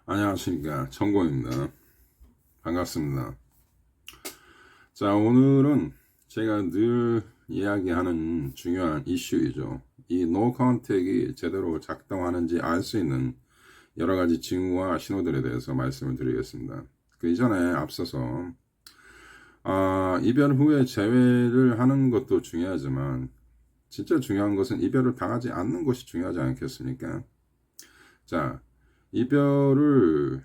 안녕하십니까, 천공입니다. 반갑습니다. 자, 오늘은 제가 늘 이야기하는 중요한 이슈이죠. 이 노 컨택이 제대로 작동하는지 알 수 있는 여러 가지 징후와 신호들에 대해서 말씀을 드리겠습니다. 그 이전에 앞서서 이별 후에 재회를 하는 것도 중요하지만 진짜 중요한 것은 이별을 당하지 않는 것이 중요하지 않겠습니까? 자, 이별을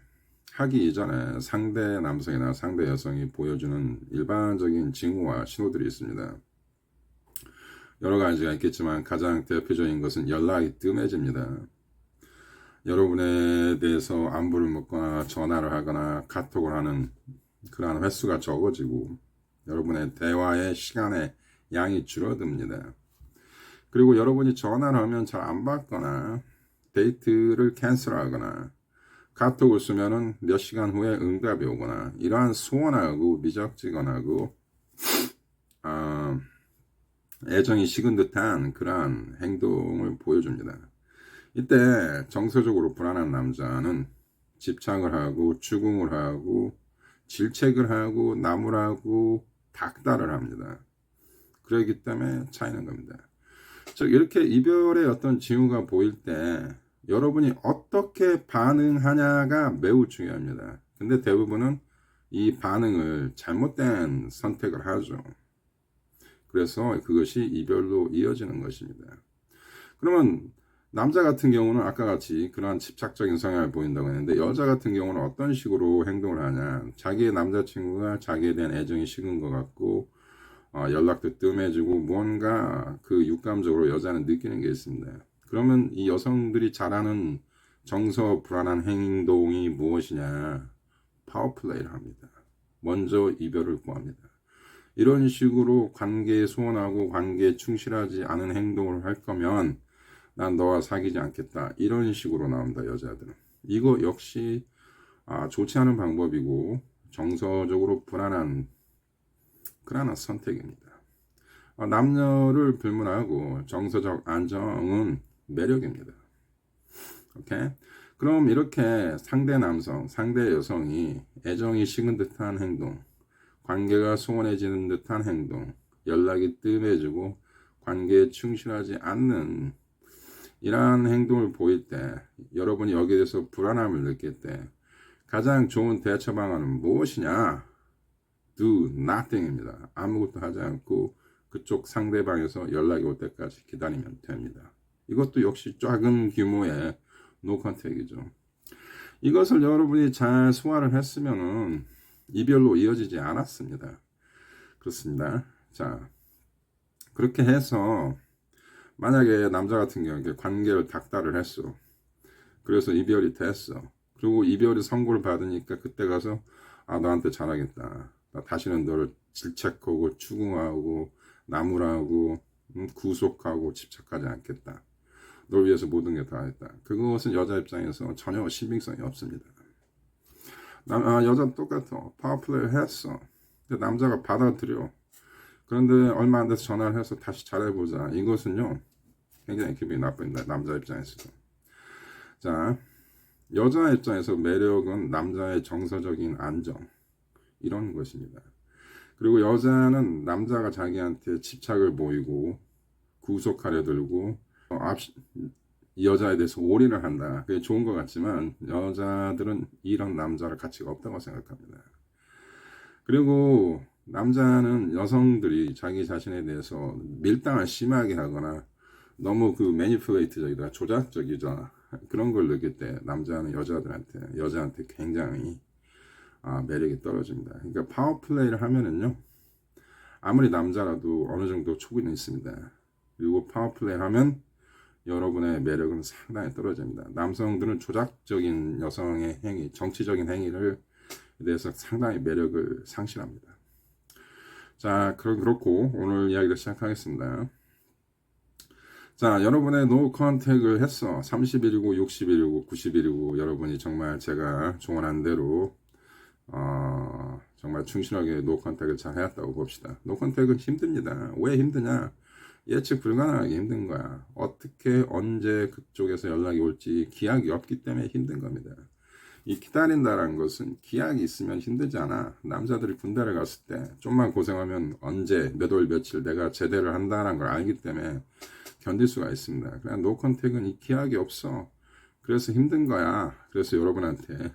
하기 이전에 상대 남성이나 상대 여성이 보여주는 일반적인 징후와 신호들이 있습니다. 여러 가지가 있겠지만 가장 대표적인 것은 연락이 뜸해집니다. 여러분에 대해서 안부를 묻거나 전화를 하거나 카톡을 하는 그러한 횟수가 적어지고 여러분의 대화의 시간의 양이 줄어듭니다. 그리고 여러분이 전화를 하면 잘 안 받거나 데이트를 캔슬하거나 카톡을 쓰면은 몇 시간 후에 응답이 오거나 이러한 소원하고 미적지근하고 애정이 식은 듯한 그러한 행동을 보여줍니다. 이때 정서적으로 불안한 남자는 집착을 하고 추궁을 하고 질책을 하고 나무라고 닥달을 합니다. 그렇기 때문에 차이는 겁니다. 즉 이렇게 이별의 어떤 징후가 보일 때 여러분이 어떻게 반응하냐가 매우 중요합니다. 근데 대부분은 이 반응을 잘못된 선택을 하죠. 그래서 그것이 이별로 이어지는 것입니다. 그러면 남자 같은 경우는 아까 같이 그러한 집착적인 성향을 보인다고 했는데 여자 같은 경우는 어떤 식으로 행동을 하냐. 자기의 남자친구가 자기에 대한 애정이 식은 것 같고 연락도 뜸해지고 뭔가 그 육감적으로 여자는 느끼는 게 있습니다. 그러면 이 여성들이 잘하는 정서 불안한 행동이 무엇이냐? 파워플레이를 합니다. 먼저 이별을 구합니다. 이런 식으로 관계에 소원하고 관계에 충실하지 않은 행동을 할 거면 난 너와 사귀지 않겠다. 이런 식으로 나온다, 여자들은. 이거 역시 좋지 않은 방법이고 정서적으로 불안한 그러한 선택입니다. 남녀를 불문하고 정서적 안정은 매력입니다. 오케이? 그럼 이렇게 상대 남성, 상대 여성이 애정이 식은 듯한 행동, 관계가 소원해지는 듯한 행동, 연락이 뜸해지고 관계에 충실하지 않는 이러한 행동을 보일 때 여러분이 여기에 대해서 불안함을 느낄 때 가장 좋은 대처 방안은 무엇이냐? Do nothing입니다. 아무것도 하지 않고 그쪽 상대방에서 연락이 올 때까지 기다리면 됩니다. 이것도 역시 작은 규모의 노 컨택이죠. 이것을 여러분이 잘 소화를 했으면은 이별로 이어지지 않았습니다. 그렇습니다. 자, 그렇게 해서 만약에 남자 같은 경우에 관계를 닥달을 했어. 그래서 이별이 됐어. 그리고 이별이 선고를 받으니까 그때 가서 너한테 잘하겠다. 나 다시는 너를 질책하고 추궁하고 나무라고 구속하고 집착하지 않겠다. 널 위해서 모든 게 다 했다. 그것은 여자 입장에서 전혀 신빙성이 없습니다. 여자도 똑같아. 파워플레이 했어. 근데 남자가 받아들여. 그런데 얼마 안 돼서 전화를 해서 다시 잘해보자. 이것은요, 굉장히 기분이 나쁩니다. 남자 입장에서도. 자, 여자 입장에서 매력은 남자의 정서적인 안정. 이런 것입니다. 그리고 여자는 남자가 자기한테 집착을 보이고 구속하려 들고 이 여자에 대해서 올인을 한다. 그게 좋은 것 같지만 여자들은 이런 남자를 가치가 없다고 생각합니다. 그리고 남자는 여성들이 자기 자신에 대해서 밀당을 심하게 하거나 너무 그 매니플레이트적이다, 조작적이다 그런 걸 느낄 때 남자는 여자한테 굉장히 매력이 떨어집니다. 그러니까 파워플레이를 하면은요, 아무리 남자라도 어느 정도 촉은 있습니다. 그리고 파워플레이 하면 여러분의 매력은 상당히 떨어집니다. 남성들은 조작적인 여성의 행위, 정치적인 행위를 대해서 상당히 매력을 상실합니다. 자, 그렇고 오늘 이야기를 시작하겠습니다. 자, 여러분의 노 컨택을 했어. 30일이고 60일이고 90일이고 여러분이 정말 제가 조언한 대로 정말 충실하게 노 컨택을 잘 해왔다고 봅시다. 노 컨택은 힘듭니다. 왜 힘드냐? 예측 불가능하게 힘든 거야. 어떻게 언제 그쪽에서 연락이 올지 기약이 없기 때문에 힘든 겁니다. 이 기다린다라는 것은 기약이 있으면 힘들지 않아. 남자들이 군대를 갔을 때 좀만 고생하면 언제 몇 월 며칠 내가 제대를 한다는 걸 알기 때문에 견딜 수가 있습니다. 그냥 노컨택은 이 기약이 없어. 그래서 힘든 거야. 그래서 여러분한테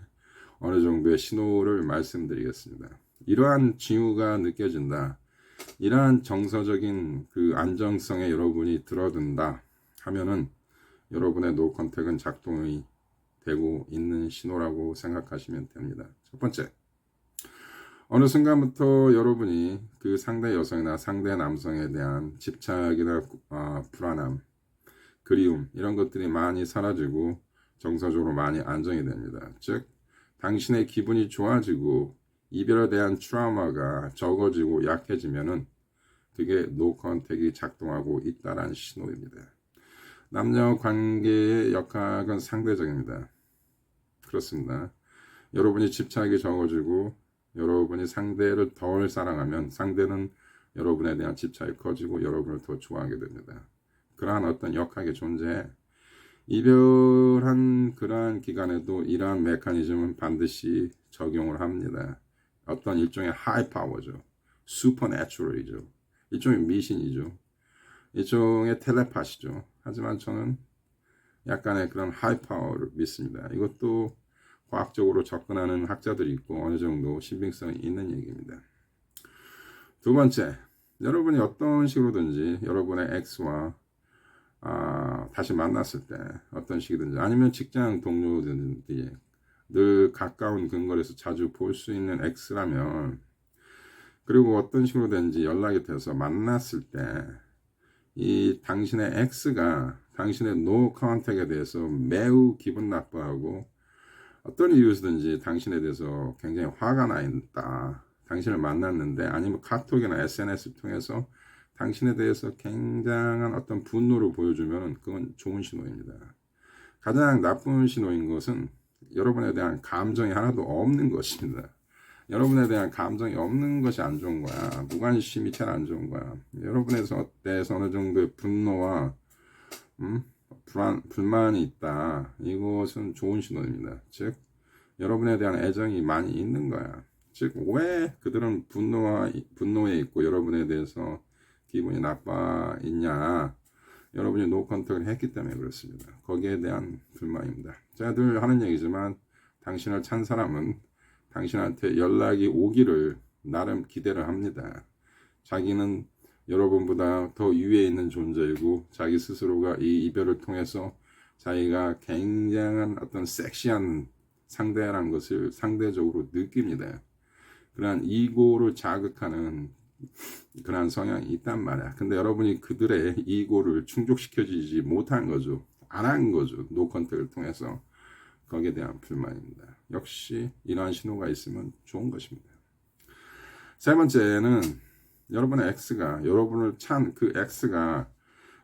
어느 정도의 신호를 말씀드리겠습니다. 이러한 징후가 느껴진다. 이러한 정서적인 그 안정성에 여러분이 들어든다 하면은 여러분의 노컨택은 작동이 되고 있는 신호라고 생각하시면 됩니다. 첫 번째, 어느 순간부터 여러분이 그 상대 여성이나 상대 남성에 대한 집착이나 불안함, 그리움 이런 것들이 많이 사라지고 정서적으로 많이 안정이 됩니다. 즉 당신의 기분이 좋아지고 이별에 대한 트라우마가 적어지고 약해지면은 그게 노컨택이 작동하고 있다는 신호입니다. 남녀 관계의 역학은 상대적입니다. 그렇습니다. 여러분이 집착이 적어지고 여러분이 상대를 덜 사랑하면 상대는 여러분에 대한 집착이 커지고 여러분을 더 좋아하게 됩니다. 그러한 어떤 역학의 존재에 이별한 그러한 기간에도 이러한 메커니즘은 반드시 적용을 합니다. 어떤 일종의 하이 파워죠. 슈퍼내추럴이죠. 일종의 미신이죠. 일종의 텔레파시죠. 하지만 저는 약간의 그런 하이 파워를 믿습니다. 이것도 과학적으로 접근하는 학자들이 있고 어느 정도 신빙성이 있는 얘기입니다. 두 번째, 여러분이 어떤 식으로든지 여러분의 X와 다시 만났을 때 어떤 식이든지 아니면 직장 동료든지 늘 가까운 근거리에서 자주 볼 수 있는 X라면 그리고 어떤 식으로든지 연락이 돼서 만났을 때 이 당신의 X가 당신의 노 컨택에 대해서 매우 기분 나빠하고 어떤 이유에서든지 당신에 대해서 굉장히 화가 나 있다. 당신을 만났는데 아니면 카톡이나 SNS를 통해서 당신에 대해서 굉장한 어떤 분노를 보여주면 그건 좋은 신호입니다. 가장 나쁜 신호인 것은 여러분에 대한 감정이 하나도 없는 것입니다. 여러분에 대한 감정이 없는 것이 안 좋은 거야. 무관심이 제일 안 좋은 거야. 여러분에 대해서 어느 정도의 분노와 불만이 있다. 이것은 좋은 신호입니다. 즉 여러분에 대한 애정이 많이 있는 거야. 즉 왜 그들은 분노에 있고 여러분에 대해서 기분이 나빠 있냐. 여러분이 노 컨택을 했기 때문에 그렇습니다. 거기에 대한 불만입니다. 제가 늘 하는 얘기지만 당신을 찬 사람은 당신한테 연락이 오기를 나름 기대를 합니다. 자기는 여러분보다 더 위에 있는 존재이고 자기 스스로가 이 이별을 통해서 자기가 굉장한 어떤 섹시한 상대라는 것을 상대적으로 느낍니다. 그러한 이고를 자극하는 그러한 성향이 있단 말이야. 근데 여러분이 그들의 이고를 충족시켜주지 못한 거죠. 안 한 거죠. 노 컨택을 통해서. 거기에 대한 불만입니다. 역시 이러한 신호가 있으면 좋은 것입니다. 세 번째는 여러분의 X가 여러분을 찬 그 X가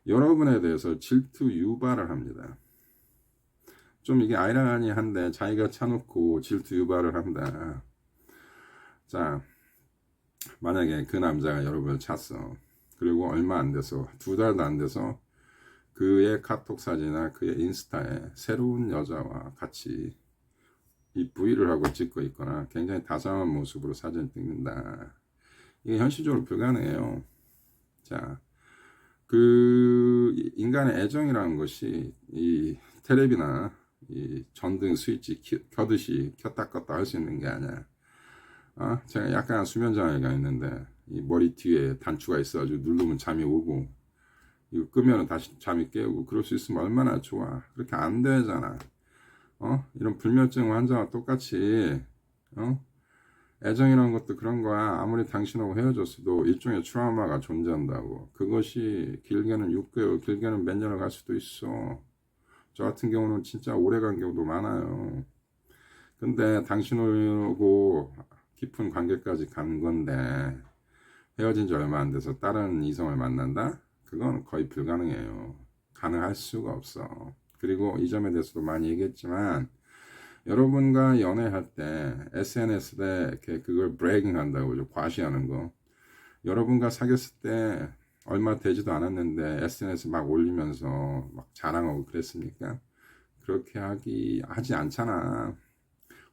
여러분에 대해서 질투 유발을 합니다. 좀 이게 아이러니한데 자기가 차놓고 질투 유발을 한다. 자, 만약에 그 남자가 여러분을 찼어. 그리고 얼마 안 돼서 2달도 안 돼서 그의 카톡 사진이나 그의 인스타에 새로운 여자와 같이 이 V를 하고 찍고 있거나 굉장히 다정한 모습으로 사진을 찍는다. 이게 현실적으로 불가능해요. 자, 그 인간의 애정이라는 것이 이 텔레비나 이 전등 스위치 켜듯이 켰다 껐다 할 수 있는 게 아니야. 제가 약간 수면 장애가 있는데 이 머리 뒤에 단추가 있어가지고 누르면 잠이 오고 이거 끄면 다시 잠이 깨우고 그럴 수 있으면 얼마나 좋아. 그렇게 안 되잖아. 이런 불면증 환자와 똑같이 애정이라는 것도 그런 거야. 아무리 당신하고 헤어졌어도 일종의 트라우마가 존재한다고. 그것이 길게는 6개월, 길게는 몇 년을 갈 수도 있어. 저 같은 경우는 진짜 오래 간 경우도 많아요. 근데 당신하고 깊은 관계까지 간 건데 헤어진 지 얼마 안 돼서 다른 이성을 만난다? 그건 거의 불가능해요. 가능할 수가 없어. 그리고 이 점에 대해서도 많이 얘기했지만 여러분과 연애할 때 SNS에 이렇게 그걸 브레이킹 한다고 좀 과시하는 거. 여러분과 사귀었을 때 얼마 되지도 않았는데 SNS 막 올리면서 막 자랑하고 그랬습니까? 그렇게 하지 않잖아.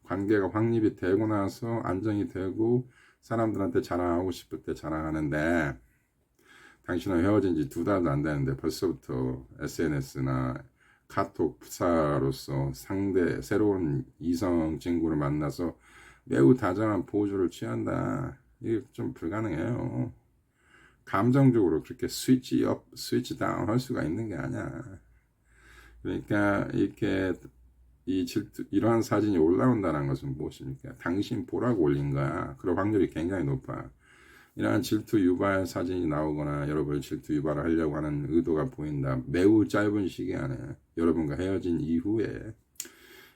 관계가 확립이 되고 나서 안정이 되고 사람들한테 자랑하고 싶을 때 자랑하는데, 당신은 헤어진 지 2달도 안 되는데 벌써부터 SNS나 카톡 프사로서 새로운 이성 친구를 만나서 매우 다정한 포즈를 취한다. 이게 좀 불가능해요. 감정적으로 그렇게 스위치 업, 스위치 다운 할 수가 있는 게 아니야. 그러니까 이렇게 이러한 사진이 올라온다는 것은 무엇입니까? 당신 보라고 올린 거야. 그럴 확률이 굉장히 높아. 이러한 질투 유발 사진이 나오거나 여러분을 질투 유발을 하려고 하는 의도가 보인다. 매우 짧은 시기 안에 여러분과 헤어진 이후에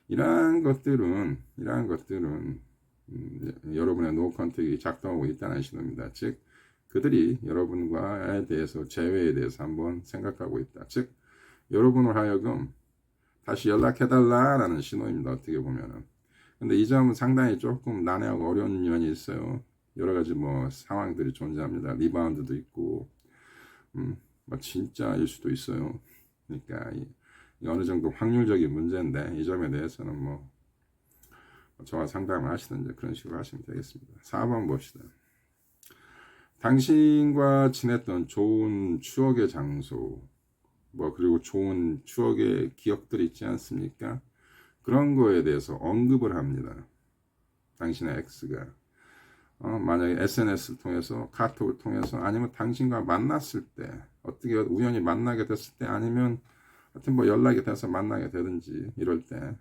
이러한 것들은 여러분의 노 컨택이 작동하고 있다는 신호입니다. 즉 그들이 여러분과에 대해서 재회에 대해서 한번 생각하고 있다. 즉 여러분을 하여금 다시 연락해달라라는 신호입니다. 어떻게 보면은. 근데 이 점은 상당히 조금 난해하고 어려운 면이 있어요. 여러 가지 뭐 상황들이 존재합니다. 리바운드도 있고, 뭐 진짜일 수도 있어요. 그러니까 이 어느 정도 확률적인 문제인데 이 점에 대해서는 뭐 저와 상담을 하시든지 그런 식으로 하시면 되겠습니다. 4번 봅시다. 당신과 지냈던 좋은 추억의 장소, 뭐 그리고 좋은 추억의 기억들이 있지 않습니까? 그런 거에 대해서 언급을 합니다. 당신의 X가. 만약에 SNS를 통해서, 카톡을 통해서, 아니면 당신과 만났을 때, 어떻게 우연히 만나게 됐을 때, 아니면 하여튼 뭐 연락이 돼서 만나게 되든지 이럴 때,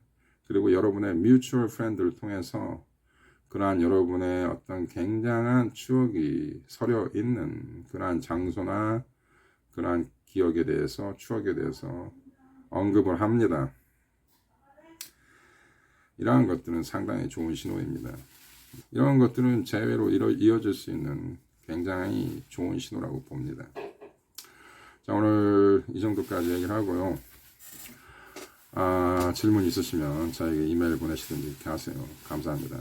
그리고 여러분의 뮤추얼 프렌드를 통해서 그러한 여러분의 어떤 굉장한 추억이 서려 있는 그러한 장소나 그러한 기억에 대해서, 추억에 대해서 언급을 합니다. 이러한 것들은 상당히 좋은 신호입니다. 이런 것들은 재회로 이어질 수 있는 굉장히 좋은 신호라고 봅니다. 자, 오늘 이 정도까지 얘기를 하고요. 질문 있으시면 저에게 이메일 보내시든지 이렇게 하세요. 감사합니다.